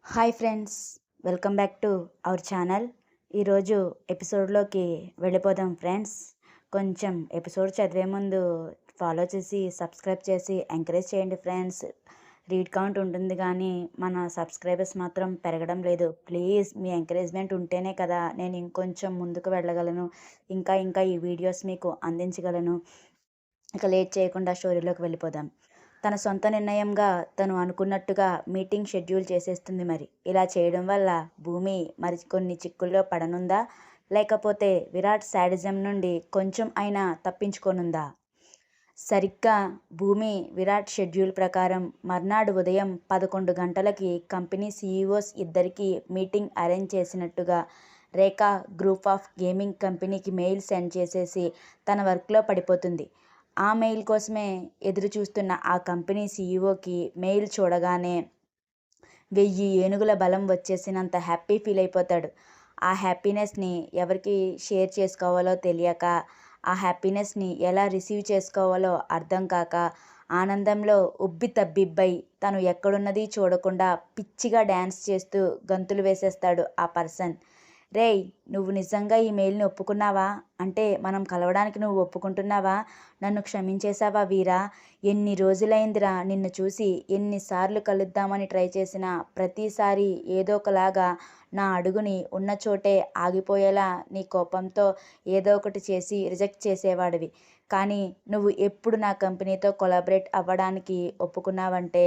Hi friends, welcome back to our channel. ఈరోజు ఎపిసోడ్లోకి వెళ్ళిపోదాం friends. కొంచెం ఎపిసోడ్ చదివే ముందు ఫాలో చేసి సబ్స్క్రైబ్ చేసి ఎంకరేజ్ చేయండి ఫ్రెండ్స్. రీడ్ కౌంట్ ఉంటుంది కానీ మన సబ్స్క్రైబర్స్ మాత్రం పెరగడం లేదు. ప్లీజ్ మీ ఎంకరేజ్మెంట్ ఉంటేనే కదా నేను ఇంకొంచెం ముందుకు వెళ్ళగలను, ఇంకా ఈ వీడియోస్ మీకు అందించగలను. ఇక లేట్ చేయకుండా స్టోరీలోకి వెళ్ళిపోదాం. తన సొంత నిర్ణయంగా తను అనుకున్నట్టుగా మీటింగ్ షెడ్యూల్ చేసేస్తుంది. మరి ఇలా చేయడం వల్ల భూమి మరికొన్ని చిక్కుల్లో పడనుందా, లేకపోతే విరాట్ శాడిజం నుండి కొంచెం అయినా తప్పించుకోనుందా? సరిగ్గా భూమి విరాట్ షెడ్యూల్ ప్రకారం మర్నాడు ఉదయం 11 గంటలకి కంపెనీ సీఈఓస్ ఇద్దరికి మీటింగ్ అరేంజ్ చేసినట్టుగా రేఖా గ్రూప్ ఆఫ్ గేమింగ్ కంపెనీకి మెయిల్ సెండ్ చేసేసి తన వర్క్లో పడిపోతుంది. ఆ మెయిల్ కోసమే ఎదురు చూస్తున్న ఆ కంపెనీ సీఈఓకి మెయిల్ చూడగానే 1000 ఏనుగుల బలం వచ్చేసినంత హ్యాపీ ఫీల్ అయిపోతాడు. ఆ హ్యాపీనెస్ని ఎవరికి షేర్ చేసుకోవాలో తెలియక, ఆ హ్యాపీనెస్ని ఎలా రిసీవ్ చేసుకోవాలో అర్థం కాక, ఆనందంలో ఉబ్బి తబ్బిబ్బై తను ఎక్కడున్నది చూడకుండా పిచ్చిగా డ్యాన్స్ చేస్తూ గంతులు వేసేస్తాడు ఆ పర్సన్. రేయ్, నువ్వు నిజంగా ఈ మెయిల్ని ఒప్పుకున్నావా? అంటే మనం కలవడానికి నువ్వు ఒప్పుకుంటున్నావా? నన్ను క్షమించేశావా వీరా? ఎన్ని రోజులైందిరా నిన్ను చూసి. ఎన్నిసార్లు కలుద్దామని ట్రై చేసినా ప్రతిసారి ఏదో ఒకలాగా నా అడుగుని ఉన్న చోటే ఆగిపోయేలా నీ కోపంతో ఏదో ఒకటి చేసి రిజెక్ట్ చేసేవాడివి. కానీ నువ్వు ఎప్పుడు నా కంపెనీతో కొలాబరేట్ అవ్వడానికి ఒప్పుకున్నావంటే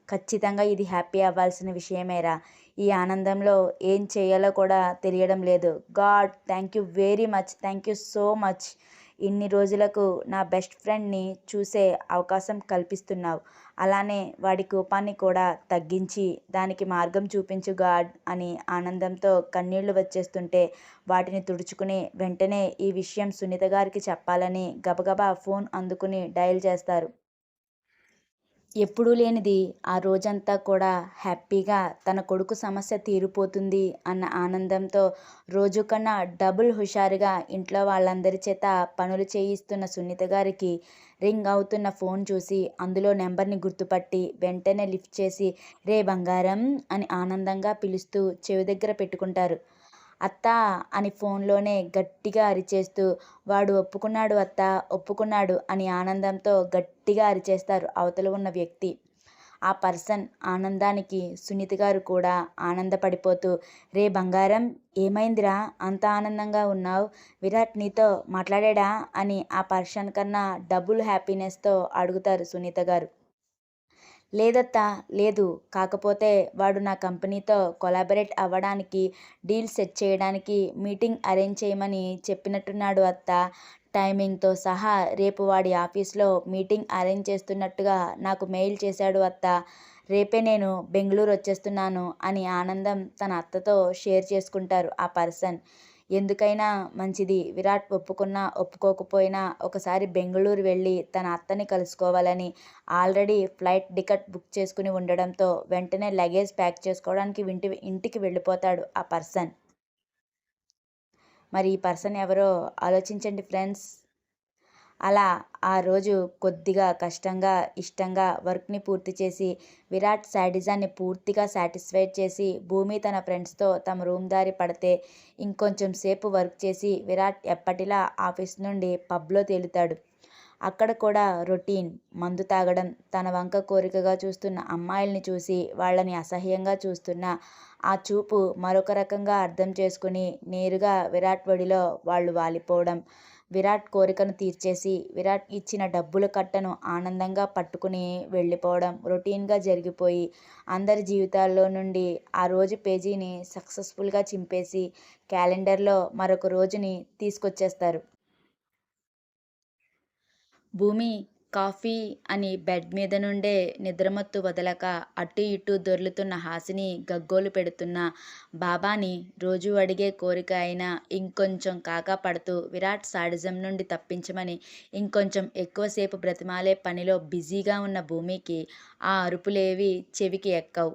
ఖచ్చితంగా ఇది హ్యాపీ అవ్వాల్సిన విషయమేరా. ఈ ఆనందంలో ఏం చేయాలో కూడా తెలియడం లేదు. God, thank you very much, thank you so much. ఇన్ని రోజులకు నా బెస్ట్ ఫ్రెండ్ని చూసే అవకాశం కల్పిస్తున్నావు. అలానే వాడి కోపాన్ని కూడా తగ్గించి దానికి మార్గం చూపించు గాడ్ అని ఆనందంతో కన్నీళ్లు వచ్చేస్తుంటే వాటిని తుడుచుకుని వెంటనే ఈ విషయం సునీత గారికి చెప్పాలని గబగబా ఫోన్ అందుకుని డయల్ చేస్తారు. ఎప్పుడూ లేనిది ఆ రోజంతా కూడా హ్యాపీగా తన కొడుకు సమస్య తీరిపోతుంది అన్న ఆనందంతో రోజు కన్నా డబుల్ హుషారుగా ఇంట్లో వాళ్ళందరి చేత పనులు చేయిస్తున్న సునీత గారికి రింగ్ అవుతున్న ఫోన్ చూసి అందులో నెంబర్ని గుర్తుపట్టి వెంటనే లిఫ్ట్ చేసి రే బంగారం అని ఆనందంగా పిలుస్తూ చెవి దగ్గర పెట్టుకుంటారు. అత్తా అని ఫోన్లోనే గట్టిగా అరిచేస్తూ వాడు ఒప్పుకున్నాడు అత్తా, ఒప్పుకున్నాడు అని ఆనందంతో గట్టిగా అరిచేస్తారు అవతల ఉన్న వ్యక్తి. ఆ పర్సన్ ఆనందానికి సునీత గారు కూడా ఆనందపడిపోతూ రే బంగారం, ఏమైందిరా అంత ఆనందంగా ఉన్నావు? విరాట్ నీతో మాట్లాడాడా అని ఆ పర్సన్ కన్నా డబుల్ హ్యాపీనెస్తో అడుగుతారు సునీత గారు. లేదత్తా, లేదు. కాకపోతే వాడు నా కంపెనీతో కొలాబరేట్ అవ్వడానికి, డీల్ సెట్ చేయడానికి మీటింగ్ అరేంజ్ చేయమని చెప్పినట్టున్నాడు అత్తా. టైమింగ్తో సహా రేపు వాడి ఆఫీస్లో మీటింగ్ అరేంజ్ చేస్తున్నట్టుగా నాకు మెయిల్ చేశాడు అత్తా. రేపే నేను బెంగళూరు వచ్చేస్తున్నాను అని ఆనందం తన అత్తతో షేర్ చేసుకుంటారు ఆ పర్సన్. ఎందుకైనా మంచిది, విరాట్ ఒప్పుకున్నా ఒప్పుకోకపోయినా ఒకసారి బెంగళూరు వెళ్ళి తన అత్తని కలుసుకోవాలని ఆల్రెడీ ఫ్లైట్ టికెట్ బుక్ చేసుకుని ఉండడంతో వెంటనే లగేజ్ ప్యాక్ చేసుకోవడానికి ఇంటికి వెళ్ళిపోతాడు ఆ పర్సన్. మరి ఈ పర్సన్ ఎవరో ఆలోచించండి ఫ్రెండ్స్. అలా ఆ రోజు కొద్దిగా కష్టంగా ఇష్టంగా వర్క్ని పూర్తి చేసి విరాట్ శాడిజాన్ని పూర్తిగా సాటిస్ఫైడ్ చేసి భూమి తన ఫ్రెండ్స్తో తమ రూమ్ దారి పడితే ఇంకొంచెం సేపు వర్క్ చేసి విరాట్ ఎప్పటిలా ఆఫీస్ నుండి పబ్లో తేలుతాడు. అక్కడ కూడా రొటీన్. మందు తాగడం, తన వంక కోరికగా చూస్తున్న అమ్మాయిల్ని చూసి వాళ్ళని అసహ్యంగా చూస్తున్న ఆ చూపు మరొక రకంగా అర్థం చేసుకుని నేరుగా విరాట్ ఒడిలో వాళ్ళు వాలిపోవడం, విరాట్ కోరికను తీర్చేసి విరాట్ ఇచ్చిన డబ్బుల కట్టను ఆనందంగా పట్టుకుని వెళ్ళిపోవడం రొటీన్గా జరిగిపోయి అందరి జీవితాల్లో నుండి ఆ రోజు పేజీని సక్సెస్ఫుల్గా చింపేసి క్యాలెండర్లో మరొక రోజుని తీసుకొచ్చేస్తారు. భూమి కాఫీ అని బెడ్ మీద నుండే నిద్రమత్తు వదలక అటు ఇటు దొర్లుతున్న హాసిని గగ్గోలు పెడుతున్న బాబాని రోజూ అడిగే కోరిక అయినా ఇంకొంచెం కాకా పడుతూ విరాట్ సాడిజం నుండి తప్పించమని ఇంకొంచెం ఎక్కువసేపు బ్రతిమాలే పనిలో బిజీగా ఉన్న భూమికి ఆ అరుపులేవి చెవికి ఎక్కవు.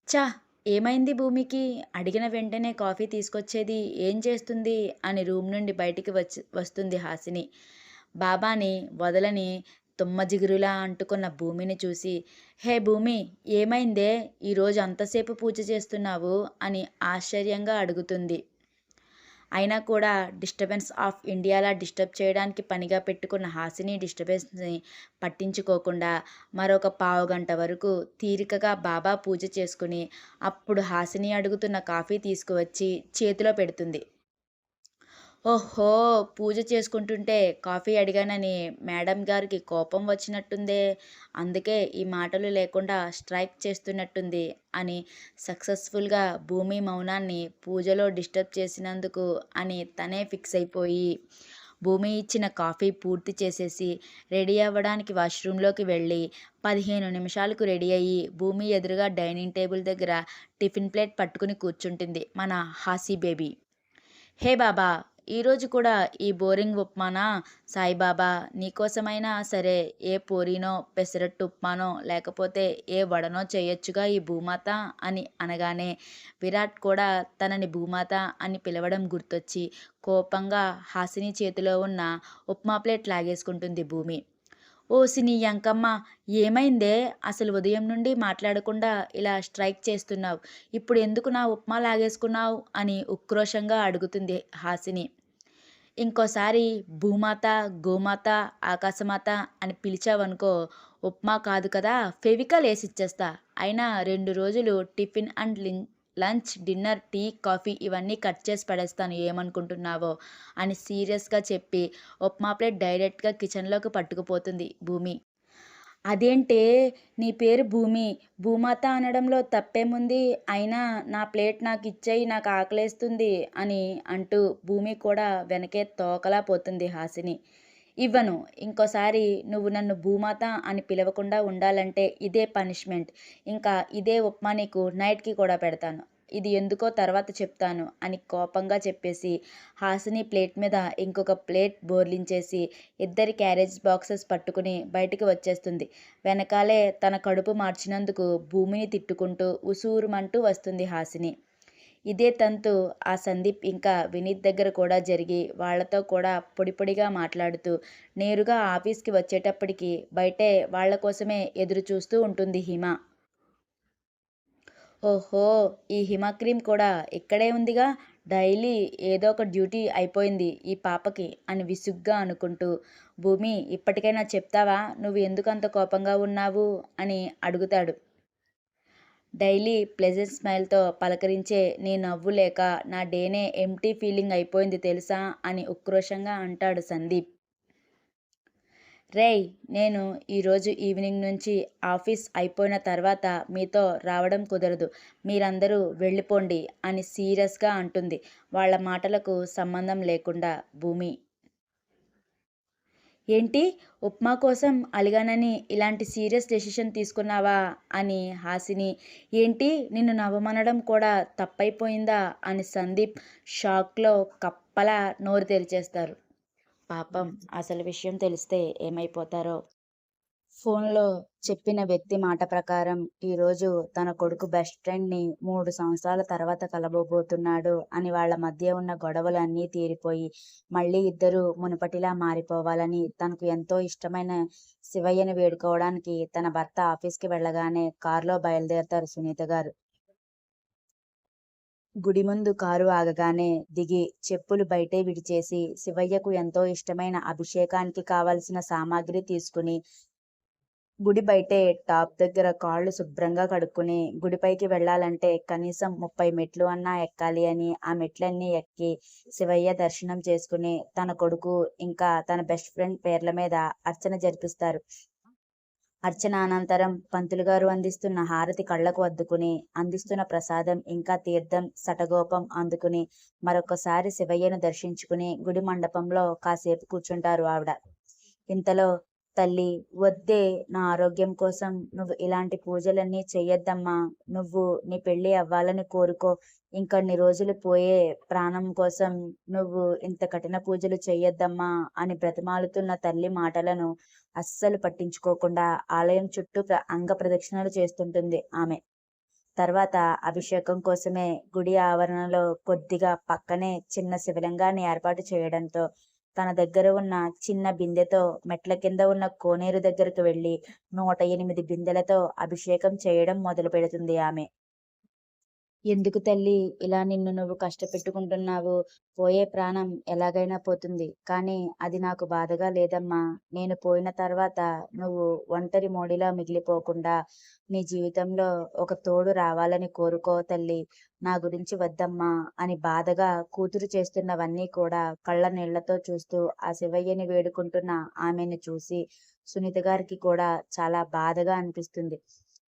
చా, ఏమైంది భూమికి? అడిగిన వెంటనే కాఫీ తీసుకొచ్చేది ఏం చేస్తుంది అని రూమ్ నుండి బయటికి వస్తుంది హాసిని. బాబాని వదలని తుమ్మజిగురులా అంటుకున్న భూమిని చూసి, హే భూమి, ఏమైందే ఈరోజు అంతసేపు పూజ చేస్తున్నావు అని ఆశ్చర్యంగా అడుగుతుంది. అయినా కూడా డిస్టర్బెన్స్ ఆఫ్ ఇండియాలా డిస్టర్బ్ చేయడానికి పనిగా పెట్టుకున్న హాసిని డిస్టర్బెన్స్ని పట్టించుకోకుండా మరొక పావుగంట వరకు తీరికగా బాబా పూజ చేసుకుని అప్పుడు హాసిని అడుగుతున్న కాఫీ తీసుకువచ్చి చేతిలో పెడుతుంది. ఓహో! పూజ చేసుకుంటుంటే కాఫీ అడిగానని మేడం గారికి కోపం వచ్చినట్టుందే. అందుకే ఈ మాటలు లేకుండా స్ట్రైక్ చేస్తున్నట్టుంది అని సక్సెస్ఫుల్‌గా భూమి మౌనాన్ని పూజలో డిస్టర్బ్ చేసినందుకు అని తనే ఫిక్స్ అయిపోయి, భూమి ఇచ్చిన కాఫీ పూర్తి చేసేసి రెడీ అవ్వడానికి వాష్‌రూమ్‌లోకి వెళ్ళి 15 నిమిషాలకు రెడీ అయ్యి భూమి ఎదురుగా డైనింగ్ టేబుల్ దగ్గర టిఫిన్ ప్లేట్ పట్టుకుని కూర్చుంటుంది మన హాసీ బేబీ. హే బాబా! ఈరోజు కూడా ఈ బోరింగ్ ఉప్మానా? సాయిబాబా, నీకోసమైనా సరే ఏ పూరీనో, పెసరట్టు ఉప్మానో, లేకపోతే ఏ వడనో చేయొచ్చుగా ఈ భూమాత అని అనగానే విరాట్ కూడా తనని భూమాత అని పిలవడం గుర్తొచ్చి కోపంగా హాసిని చేతిలో ఉన్న ఉప్మా ప్లేట్ లాగేసుకుంటుంది భూమి. ఓసి నీ యంకమ్మ, ఏమైందే అసలు ఉదయం నుండి మాట్లాడకుండా ఇలా స్ట్రైక్ చేస్తున్నావు. ఇప్పుడు ఎందుకు నా ఉప్మా లాగేసుకున్నావు అని ఉక్రోషంగా అడుగుతుంది హాసిని. ఇంకోసారి భూమాత, గోమాత, ఆకాశమాత అని పిలిచావనుకో ఉప్మా కాదు కదా ఫెవికాల్ ఏసిచ్చేస్తా. అయినా 2 రోజులు tiffin and lunch, dinner, tea, coffee ఇవన్నీ కట్ చేసి పడేస్తాను ఏమనుకుంటున్నావో అని సీరియస్గా చెప్పి ఉప్మా ప్లేట్ డైరెక్ట్గా కిచెన్లోకి పట్టుకుపోతుంది భూమి. అదేంటే నీ పేరు భూమి, భూమాత అనడంలో తప్పేముంది? అయినా నా ప్లేట్ నాకిచ్చెయ్, నాకు ఆకలేస్తుంది అని అంటూ భూమి కూడా వెనకే తోకలా పోతుంది హాసిని. ఇవ్వను. ఇంకోసారి నువ్వు నన్ను భూమాత అని పిలవకుండా ఉండాలంటే ఇదే పనిష్మెంట్. ఇంకా ఇదే ఉప్మా నీకు నైట్‌కి కూడా పెడతాను. ఇది ఎందుకో తర్వాత చెప్తాను అని కోపంగా చెప్పేసి హాసిని ప్లేట్ మీద ఇంకొక ప్లేట్ బోర్లించేసి ఇద్దరి క్యారేజ్ బాక్సెస్ పట్టుకుని బయటికి వచ్చేస్తుంది. వెనకాలే తన కడుపు మార్చినందుకు భూమిని తిట్టుకుంటూ ఉసూరుమంటూ వస్తుంది హాసిని. ఇదే తంతు ఆ సందీప్ ఇంకా వినీత్ దగ్గర కూడా జరిగి వాళ్లతో కూడా పొడి పొడిగా మాట్లాడుతూ నేరుగా ఆఫీస్కి వచ్చేటప్పటికి బయటే వాళ్ల కోసమే ఎదురు చూస్తూ ఉంటుంది హిమ. ఓహో! ఈ హిమ క్రీమ్ కూడా ఇక్కడే ఉందిగా, డైలీ ఏదో ఒక డ్యూటీ అయిపోయింది ఈ పాపకి అని విసుగ్గా అనుకుంటూ, భూమి, ఇప్పటికైనా చెప్తావా నువ్వు ఎందుకంత కోపంగా ఉన్నావు అని అడుగుతాడు. డైలీ ప్లెజెంట్ స్మైల్తో పలకరించే నీ నవ్వు లేక నా డేనే ఎంప్టీ ఫీలింగ్ అయిపోయింది తెలుసా అని ఉక్రోషంగా అంటాడు సందీప్. రేయ్, నేను ఈరోజు ఈవినింగ్ నుంచి ఆఫీస్ అయిపోయిన తర్వాత మీతో రావడం కుదరదు. మీరందరూ వెళ్ళిపోండి అని సీరియస్గా అంటుంది వాళ్ళ మాటలకు సంబంధం లేకుండా భూమి. ఏంటి, ఉప్మా కోసం అలిగానని ఇలాంటి సీరియస్ డెసిషన్ తీసుకున్నావా అని హాసిని. ఏంటి, నిన్ను నవ్వమనడం కూడా తప్పైపోయిందా అని సందీప్ షాక్లో కప్పలా నోరు తెరిచేస్తారు. పాపం అసలు విషయం తెలిస్తే ఏమైపోతారో. ఫోన్లో చెప్పిన వ్యక్తి మాట ప్రకారం ఈరోజు తన కొడుకు బెస్ట్ ఫ్రెండ్ని 3 సంవత్సరాల తర్వాత కలవబోతున్నాడు అని వాళ్ళ మధ్య ఉన్న గొడవలు అన్నీ తీరిపోయి మళ్ళీ ఇద్దరూ మునుపటిలా మారిపోవాలని తనకు ఎంతో ఇష్టమైన శివయ్యని వేడుకోవడానికి తన భర్త ఆఫీస్కి వెళ్ళగానే కారులో బయలుదేరతారు సునీత గారు. గుడి ముందు కారు ఆగగానే దిగి చెప్పులు బయటే విడిచేసి శివయ్యకు ఎంతో ఇష్టమైన అభిషేకానికి కావలసిన సామాగ్రి తీసుకుని గుడి బయటే టాప్ దగ్గర కాళ్ళు శుభ్రంగా కడుక్కుని గుడిపైకి వెళ్ళాలంటే కనీసం 30 మెట్లు అన్నా ఎక్కాలి అని ఆ మెట్లన్నీ ఎక్కి శివయ్య దర్శనం చేసుకుని తన కొడుకు ఇంకా తన బెస్ట్ ఫ్రెండ్ పేర్ల మీద అర్చన జరిపిస్తారు. అర్చన అనంతరం పంతులుగారు అందిస్తున్న హారతి కళ్ళకు అద్దుకుని అందిస్తున్న ప్రసాదం ఇంకా తీర్థం సటగోపం అందుకుని మరొకసారి శివయ్యను దర్శించుకుని గుడి మండపంలో కాసేపు కూర్చుంటారు ఆవిడ. ఇంతలో తల్లి, వద్దే, నా ఆరోగ్యం కోసం నువ్వు ఇలాంటి పూజలన్నీ చెయ్యొద్దమ్మా. నువ్వు నీ పెళ్ళి అవ్వాలని కోరుకో. ఇంకొన్ని రోజులు పోయే ప్రాణం కోసం నువ్వు ఇంత కఠిన పూజలు చెయ్యొద్దమ్మా అని బ్రతిమాలుతున్న తల్లి మాటలను అస్సలు పట్టించుకోకుండా ఆలయం చుట్టూ అంగ ప్రదక్షిణలు చేస్తుంటుంది ఆమె. తర్వాత అభిషేకం కోసమే గుడి ఆవరణలో కొద్దిగా పక్కనే చిన్న శివలింగాన్ని ఏర్పాటు చేయడంతో తన దగ్గర ఉన్న చిన్న బిందెతో మెట్ల కింద ఉన్న కోనేరు దగ్గరకు వెళ్ళి 108 బిందెలతో అభిషేకం చేయడం మొదలు పెడుతుంది ఆమె. ఎందుకు తల్లి ఇలా నిన్ను నువ్వు కష్టపెట్టుకుంటున్నావు? పోయే ప్రాణం ఎలాగైనా పోతుంది. కానీ అది నాకు బాధగా లేదమ్మా. నేను పోయిన తర్వాత నువ్వు ఒంటరి మోడిలా మిగిలిపోకుండా నీ జీవితంలో ఒక తోడు రావాలని కోరుకో తల్లి. నా గురించి వద్దమ్మా అని బాధగా కూతురు చేస్తున్నవన్నీ కూడా కళ్ళ నీళ్లతో చూస్తూ ఆ శివయ్యని వేడుకుంటున్న ఆమెను చూసి సునీత గారికి కూడా చాలా బాధగా అనిపిస్తుంది.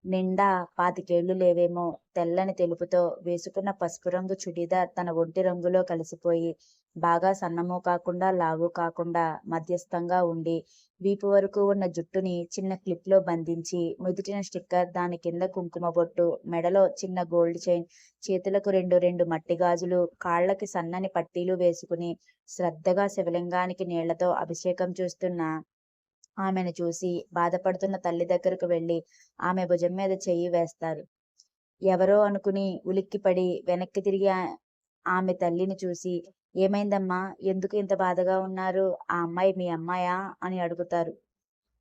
నిండా 25 లేవేమో, తెల్లని తెలుపుతో వేసుకున్న పసుపు రంగు చుడీదార్ తన ఒంటి రంగులో కలిసిపోయి, బాగా సన్నమూ కాకుండా లావు కాకుండా మధ్యస్థంగా ఉండి, వీపు వరకు ఉన్న జుట్టుని చిన్న క్లిప్లో బంధించి, నుదుటిన స్టిక్కర్, దాని కింద కుంకుమ బొట్టు, మెడలో చిన్న గోల్డ్ చైన్, చేతులకు రెండు మట్టి గాజులు, కాళ్ళకి సన్నని పట్టీలు వేసుకుని శ్రద్ధగా శివలింగానికి నీళ్లతో అభిషేకం చేస్తున్న ఆమెను చూసి బాధపడుతున్న తల్లి దగ్గరకు వెళ్ళి ఆమె భుజం మీద చెయ్యి వేస్తారు. ఎవరో అనుకుని ఉలిక్కిపడి వెనక్కి తిరిగి ఆమె తల్లిని చూసి, ఏమైందమ్మా, ఎందుకు ఇంత బాధగా ఉన్నారు? ఆ అమ్మాయి మీ అమ్మాయా అని అడుగుతారు.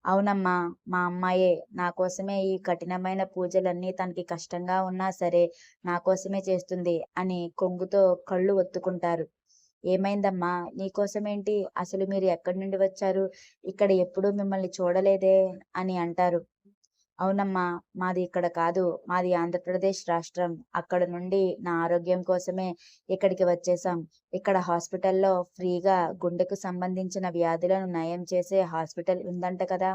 అవునమ్మా, మా అమ్మాయే. నా కోసమే ఈ కఠినమైన పూజలన్నీ తనకి కష్టంగా ఉన్నా సరే నా కోసమే చేస్తుంది అని కొంగుతో కళ్ళు ఒత్తుకుంటారు. ఏమైందమ్మా, నీకోసమేంటి? అసలు మీరు ఎక్కడి నుండి వచ్చారు? ఇక్కడ ఎప్పుడూ మిమ్మల్ని చూడలేదే అని అంటారు. అవునమ్మా, మాది ఇక్కడ కాదు, మాది ఆంధ్రప్రదేశ్ రాష్ట్రం. అక్కడ నుండి నా ఆరోగ్యం కోసమే ఇక్కడికి వచ్చేసాం. ఇక్కడ హాస్పిటల్లో ఫ్రీగా గుండెకు సంబంధించిన వ్యాధులను నయం చేసే హాస్పిటల్ ఉందంట కదా,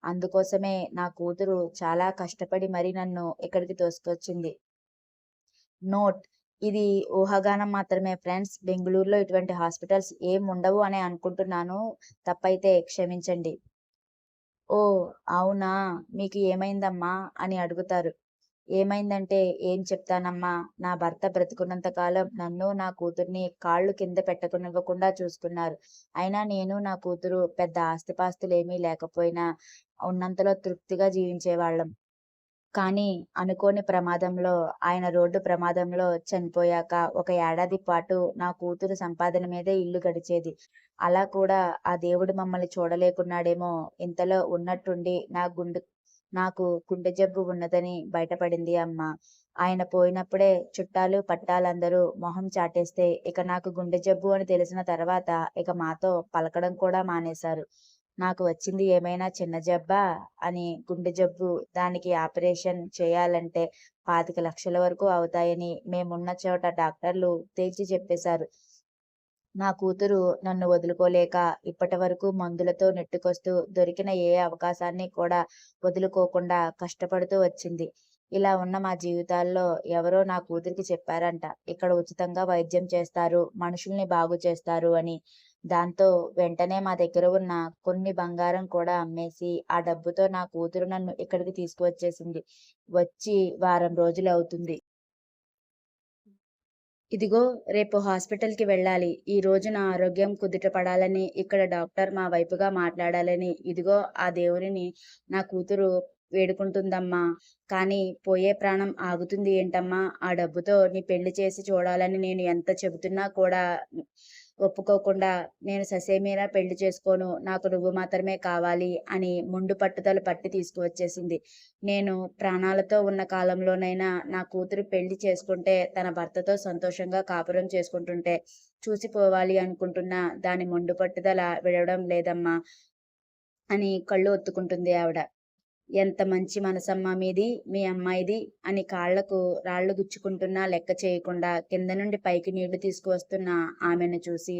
అందుకోసమే నా కూతురు చాలా కష్టపడి మరి నన్ను ఇక్కడికి తోసుకొచ్చింది. నోట్: ఇది ఊహాగానం మాత్రమే ఫ్రెండ్స్. బెంగుళూరులో ఇటువంటి హాస్పిటల్స్ ఏం ఉండవు అని అనుకుంటున్నాను. తప్పైతే క్షమించండి. ఓ, అవునా, మీకు ఏమైందమ్మా అని అడుగుతారు. ఏమైందంటే ఏం చెప్తానమ్మా, నా భర్త బ్రతికున్నంత కాలం నన్ను నా కూతుర్ని కాళ్ళు కింద పెట్టకునివ్వకుండా చూసుకున్నారు. అయినా నేను నా కూతురు పెద్ద ఆస్తిపాస్తులేమీ లేకపోయినా ఉన్నంతలో తృప్తిగా జీవించేవాళ్ళం. కానీ అనుకోని ప్రమాదంలో, ఆయన రోడ్డు ప్రమాదంలో చనిపోయాక ఒక ఏడాది పాటు నా కూతురు సంపాదన మీదే ఇల్లు గడిచేది. అలా కూడా ఆ దేవుడు మమ్మల్ని చూడలేకున్నాడేమో. ఇంతలో ఉన్నట్టుండి నాకు గుండె జబ్బు ఉన్నదని బయటపడింది అమ్మ. ఆయన పోయినప్పుడే చుట్టాలు పట్టాలందరూ మొహం చాటేస్తే ఇక నాకు గుండె జబ్బు అని తెలిసిన తర్వాత ఇక మాతో పలకడం కూడా మానేశారు. నాకు వచ్చింది ఏమైనా చిన్న జబ్బా అని, గుండె జబ్బు, దానికి ఆపరేషన్ చేయాలంటే 25 లక్షల వరకు అవుతాయని మేమున్న చోట డాక్టర్లు తేల్చి చెప్పేశారు. నా కూతురు నన్ను వదులుకోలేక ఇప్పటి వరకు మందులతో నెట్టుకొస్తూ దొరికిన ఏ అవకాశాన్ని కూడా వదులుకోకుండా కష్టపడుతూ వచ్చింది. ఇలా ఉన్న మా జీవితాల్లో ఎవరో నా కూతురికి చెప్పారంట, ఇక్కడ ఉచితంగా వైద్యం చేస్తారు, మనుషుల్ని బాగు చేస్తారు అని. దాంతో వెంటనే మా దగ్గర ఉన్న కొన్ని బంగారం కూడా అమ్మేసి ఆ డబ్బుతో నా కూతురు నన్ను ఇక్కడికి తీసుకువచ్చేసింది. వచ్చి వారం రోజులు అవుతుంది. ఇదిగో రేపు హాస్పిటల్‌కి వెళ్ళాలి. ఈ రోజు నా ఆరోగ్యం కుదుట పడాలని, ఇక్కడ డాక్టర్ మా వైపుగా మాట్లాడాలని ఇదిగో ఆ దేవుడిని నా కూతురు వేడుకుంటుందమ్మా. కానీ పోయే ప్రాణం ఆగుతుంది ఏంటమ్మా? ఆ డబ్బుతో నీ పెళ్లి చేసి చూడాలని నేను ఎంత చెబుతున్నా కూడా ఒప్పుకోకుండా, నేను ససేమిరా పెళ్లి చేసుకోను, నాకు నువ్వు మాత్రమే కావాలి అని మొండు పట్టుదల పట్టి తీసుకువచ్చేసింది. నేను ప్రాణాలతో ఉన్న కాలంలోనైనా నా కూతురు పెళ్లి చేసుకుంటే తన భర్తతో సంతోషంగా కాపురం చేసుకుంటుంటే చూసిపోవాలి అనుకుంటున్నా, దాని మొండు పట్టుదల విడవడం లేదమ్మా అని కళ్ళు ఒత్తుకుంటుంది ఆవిడ. ఎంత మంచి మనసమ్మా మీది, మీ అమ్మాయిది అని కాళ్లకు రాళ్లు గుచ్చుకుంటున్నా లెక్క చేయకుండా కింద నుండి పైకి నీళ్లు తీసుకువస్తున్న ఆమెను చూసి,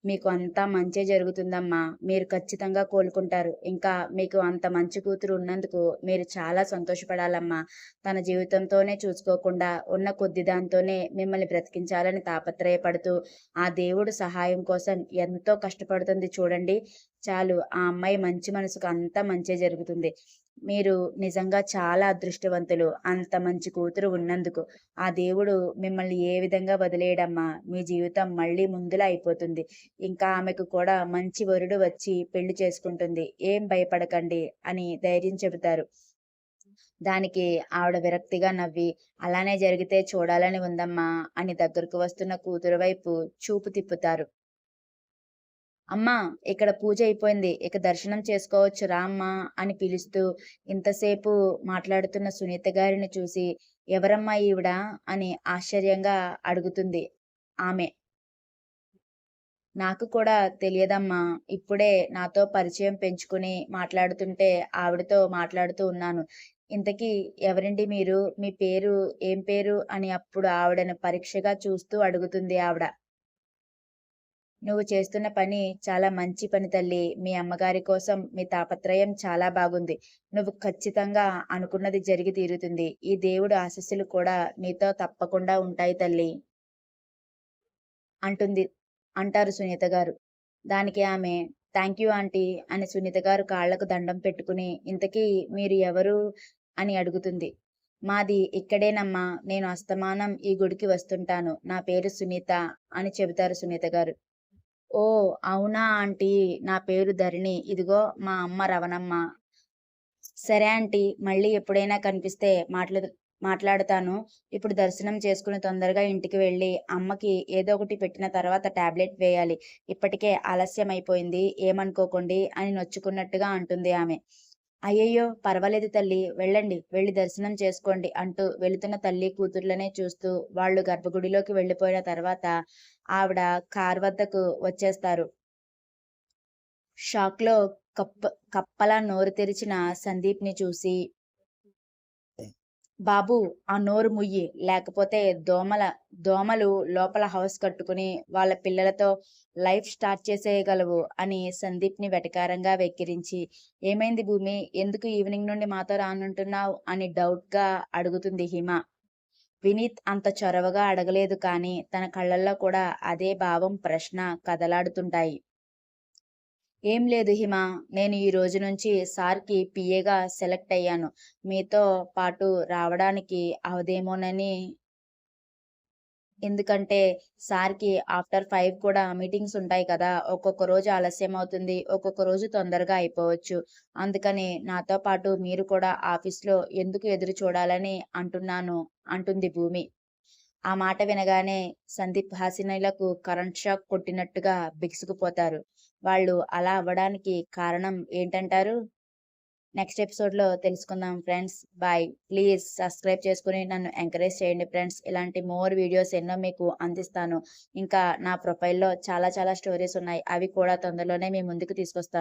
మీకు అంతా మంచే జరుగుతుందమ్మా, మీరు ఖచ్చితంగా కోలుకుంటారు. ఇంకా మీకు అంత మంచి కూతురు ఉన్నందుకు మీరు చాలా సంతోషపడాలమ్మా. తన జీవితంతోనే చూసుకోకుండా ఉన్న కొద్ది దాంతోనే మిమ్మల్ని బ్రతికించాలని తాపత్రయపడుతూ ఆ దేవుడు సహాయం కోసం ఎంతో కష్టపడుతుంది చూడండి. చాలు, ఆ అమ్మాయి మంచి మనసుకు అంతా మంచే జరుగుతుంది. మీరు నిజంగా చాలా అదృష్టవంతులు, అంత మంచి కూతురు ఉన్నందుకు. ఆ దేవుడు మిమ్మల్ని ఏ విధంగా వదిలేయడమ్మా. మీ జీవితం మళ్ళీ ముందులా అయిపోతుంది. ఇంకా ఆమెకు కూడా మంచి వరుడు వచ్చి పెళ్లి చేసుకుంటుంది. ఏం భయపడకండి అని ధైర్యం చెబుతారు. దానికి ఆవిడ విరక్తిగా నవ్వి, అలానే జరిగితే చూడాలని ఉందమ్మా అని దగ్గరకు వస్తున్న కూతురు వైపు చూపు తిప్పుతారు. అమ్మా, ఇక్కడ పూజ అయిపోయింది, ఇక దర్శనం చేసుకోవచ్చు రా అమ్మా అని పిలుస్తూ ఇంతసేపు మాట్లాడుతున్న సునీత గారిని చూసి ఎవరమ్మా ఈవిడ అని ఆశ్చర్యంగా అడుగుతుంది ఆమె. నాకు కూడా తెలియదమ్మా, ఇప్పుడే నాతో పరిచయం పెంచుకుని మాట్లాడుతుంటే ఆవిడతో మాట్లాడుతూ ఉన్నాను. ఇంతకీ ఎవరండి మీరు? మీ పేరు ఏం పేరు అని అప్పుడు ఆవిడను పరీక్షగా చూస్తూ అడుగుతుంది ఆవిడ. నువ్వు చేస్తున్న పని చాలా మంచి పని తల్లి. మీ అమ్మగారి కోసం మీ తాపత్రయం చాలా బాగుంది. నువ్వు ఖచ్చితంగా అనుకున్నది జరిగి తీరుతుంది. ఈ దేవుడు ఆశీస్సులు కూడా నీతో తప్పకుండా ఉంటాయి తల్లి అంటుంది అంటారు సునీత గారు. దానికి ఆమె థ్యాంక్ యూ ఆంటీ అని సునీత గారు కాళ్లకు దండం పెట్టుకుని ఇంతకీ మీరు ఎవరు అని అడుగుతుంది. మాది ఇక్కడేనమ్మా, నేను అస్తమానం ఈ గుడికి వస్తుంటాను. నా పేరు సునీత అని చెబుతారు సునీత గారు. ఓ అవునా ఆంటీ, నా పేరు ధరణి, ఇదిగో మా అమ్మ రవణమ్మ. సరే ఆంటీ, మళ్ళీ ఎప్పుడైనా కనిపిస్తే మాట్లాడతాను. ఇప్పుడు దర్శనం చేసుకుని తొందరగా ఇంటికి వెళ్ళి అమ్మకి ఏదో ఒకటి పెట్టిన తర్వాత టాబ్లెట్ వేయాలి. ఇప్పటికే ఆలస్యం అయిపోయింది, ఏమనుకోకండి అని నొచ్చుకున్నట్టుగా అంటుంది ఆమె. అయ్యయ్యో పర్వాలేదు తల్లి, వెళ్ళండి, వెళ్ళి దర్శనం చేసుకోండి అంటూ వెళుతున్న తల్లి కూతుర్లనే చూస్తూ వాళ్ళు గర్భగుడిలోకి వెళ్ళిపోయిన తర్వాత ఆవిడ కార్ వద్దకు వచ్చేస్తారు. షాక్లో కప్పలా నోరు తెరిచిన సందీప్ని చూసి, బాబు ఆ నోరు ముయ్యి, లేకపోతే దోమలు లోపల హౌస్ కట్టుకుని వాళ్ళ పిల్లలతో లైఫ్ స్టార్ట్ చేసేయగలవు అని సందీప్ని వెటకారంగా వెక్కిరించి, ఏమైంది భూమి, ఎందుకు ఈవినింగ్ నుండి మాతో రానంటున్నావు అని డౌట్గా అడుగుతుంది హిమ. వినీత్ అంత చొరవగా అడగలేదు, కానీ తన కళ్ళల్లో కూడా అదే భావం, ప్రశ్న కదలాడుతుంటాయి. ఏం లేదు హిమ, నేను ఈ రోజు నుంచి సార్కి పిఏగా సెలెక్ట్ అయ్యాను. మీతో పాటు రావడానికి అవదేమోనని. ఎందుకంటే సార్కి ఆఫ్టర్ 5 కూడా మీటింగ్స్ ఉంటాయి కదా, ఒక్కొక్క రోజు ఆలస్యం అవుతుంది, ఒక్కొక్క రోజు తొందరగా అయిపోవచ్చు. అందుకని నాతో పాటు మీరు కూడా ఆఫీస్లో ఎందుకు ఎదురు చూడాలని అంటుంది భూమి. ఆ మాట వినగానే సందీప్ హాసినీలకు కరెంట్ షాక్ కొట్టినట్టుగా బిగుసుకుపోతారు. వాళ్ళు అలా అవ్వడానికి కారణం ఏంటంటారు? నెక్స్ట్ ఎపిసోడ్లో తెలుసుకుందాం ఫ్రెండ్స్. బాయ్. ప్లీజ్ సబ్స్క్రైబ్ చేసుకుని నన్ను ఎంకరేజ్ చేయండి ఫ్రెండ్స్. ఇలాంటి మోర్ వీడియోస్ ఎన్నో మీకు అందిస్తాను. ఇంకా నా ప్రొఫైల్లో చాలా చాలా స్టోరీస్ ఉన్నాయి, అవి కూడా తొందరలోనే మీ ముందుకు తీసుకొస్తాను.